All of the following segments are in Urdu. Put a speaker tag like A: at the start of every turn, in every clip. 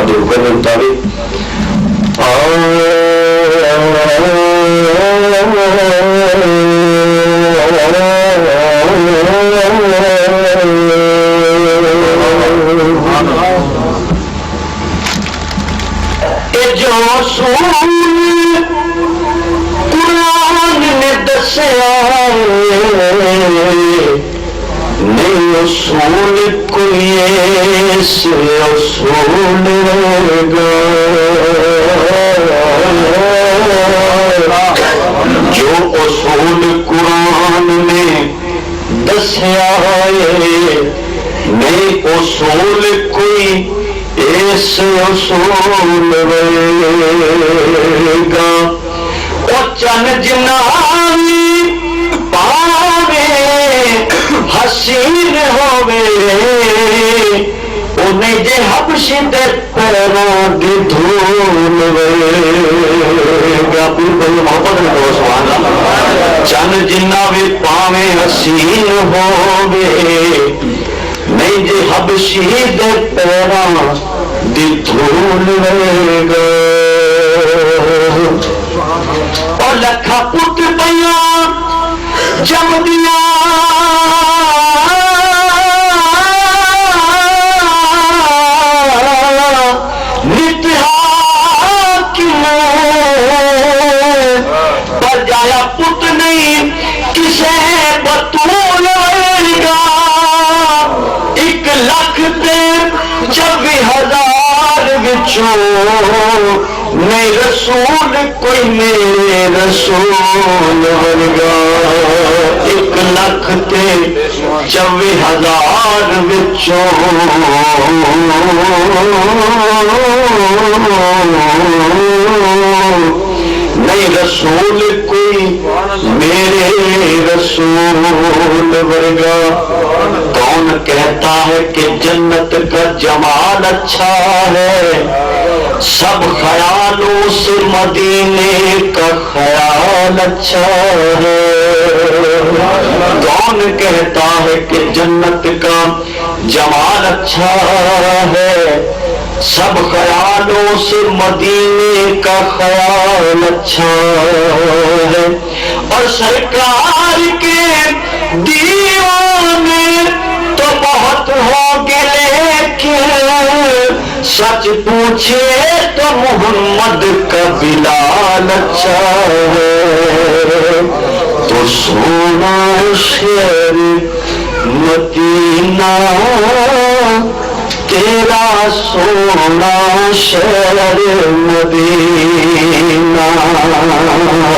A: کے حکم کے مطابق جو اصول قرآن نے دسیا نہیں اصول کوئی ایسے اصول گا جو اصول قرآن نے دسیا نہیں اصول کوئی ایسے اصول گا او چن جنانی پاوے حسین ہووے انہیں جے حبشی دے پیروں دی دھول گا محبت میں دو سبحان اللہ چن جنہ بھی پاوے حسین ہووے نہیں جے حبشی دے پیروں دی دھول گا اور لکھا پت پیاں جم دیا نتہا کیوں پر جایا پت نہیں کسے بطول گا 1,24,000 وچوں میں رسول کوئی میرے رسول ورگا 1,24,000 وچوں نہیں رسول کوئی میرے رسول ورگا کون کہتا ہے کہ جنت کا جمال اچھا ہے سب خیالوں سے مدینے کا خیال اچھا ہے کون کہتا ہے کہ جنت کا جمال اچھا ہے سب خیالوں سے مدینے کا خیال اچھا ہے اور سرکار کے دیوانے تو بہت ہو گے لیکن سچ پوچھے تو محمد کا بلال اچھا ہے تو سونا شہر مدینہ تیرا سونا شہر مدینہ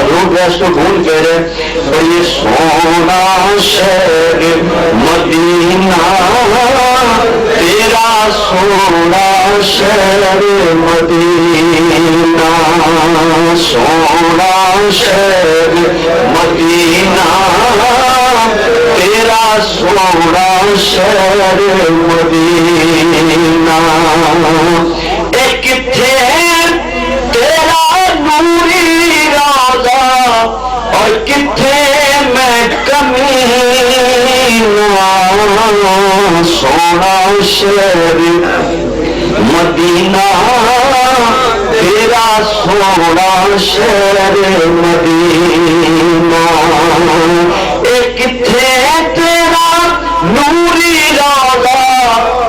A: لوگ اس کو بھول کہہ رہے یہ سونا شہر مدینہ تیرا سونا شہر مدینہ سونا شہر مدینہ تیرا سونا شہر مدینہ ایک تھے تیرا نوری روضہ اور کتھے میں کمینہ سونا شہر مدینہ تیرا سونا شہر مدینہ ایک تھے تیرا نوری روضہ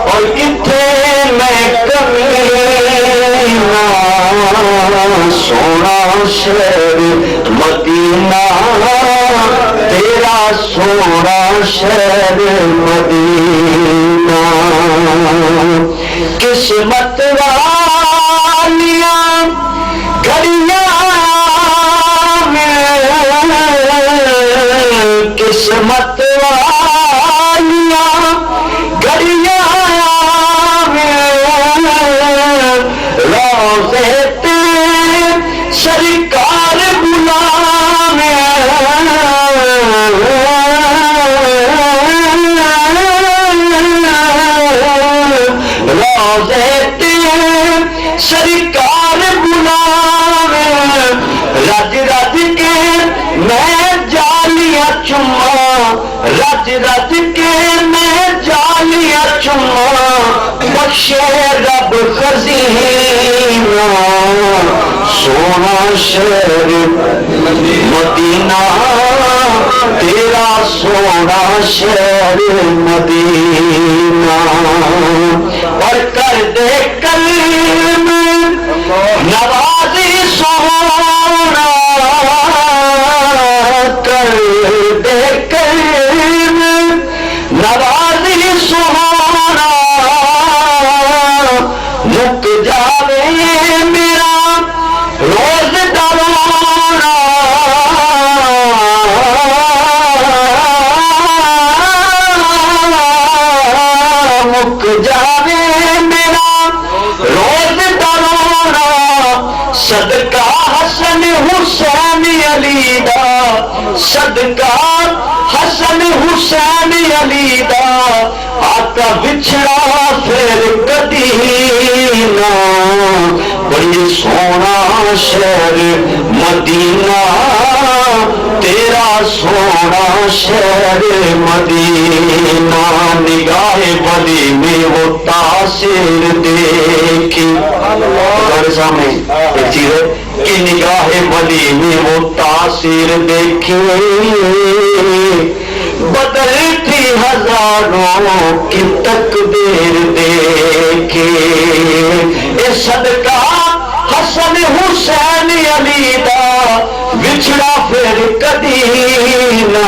A: اور کتھے میں کمینہ سونا شہر مدینہ تیرا سونا شہر مدینہ قسمت والیاں گھڑیاں قسمت والیاں گھڑیاں روزے تیرے سرکار بلاوے روزے تیرے سرکار بلاوے رج رج کے میں جالیاں چما رج شہر رب خزینہ سونا شہر مدینہ تیرا سونا شہر مدینہ اور کر دے کلم نوازی سونا کر دے کلم نوازی سونا مک جاوے میرا روز درونا مک جاوے میرا روز درونا صدقہ حسن حسین علی دا صدقہ حسن حسین علی دا آقا بچھڑا پھر کدی نہ بڑی سونا شہر مدینہ تیرا سونا شہر مدینہ نگاہ ولی میں وہ تاثیر دیکھی ہمارے سامنے ایک چیز ہے کہ نگاہ ولی میں وہ تاثیر دیکھی بدلتی ہزاروں کی تقدیر دیکھے اے صدقہ حسن حسین علی دا بچھڑا پھر کدی نہ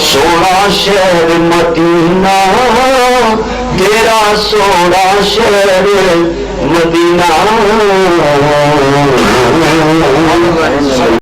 A: سونا شہر مدینہ تیرا سونا شہر مدینہ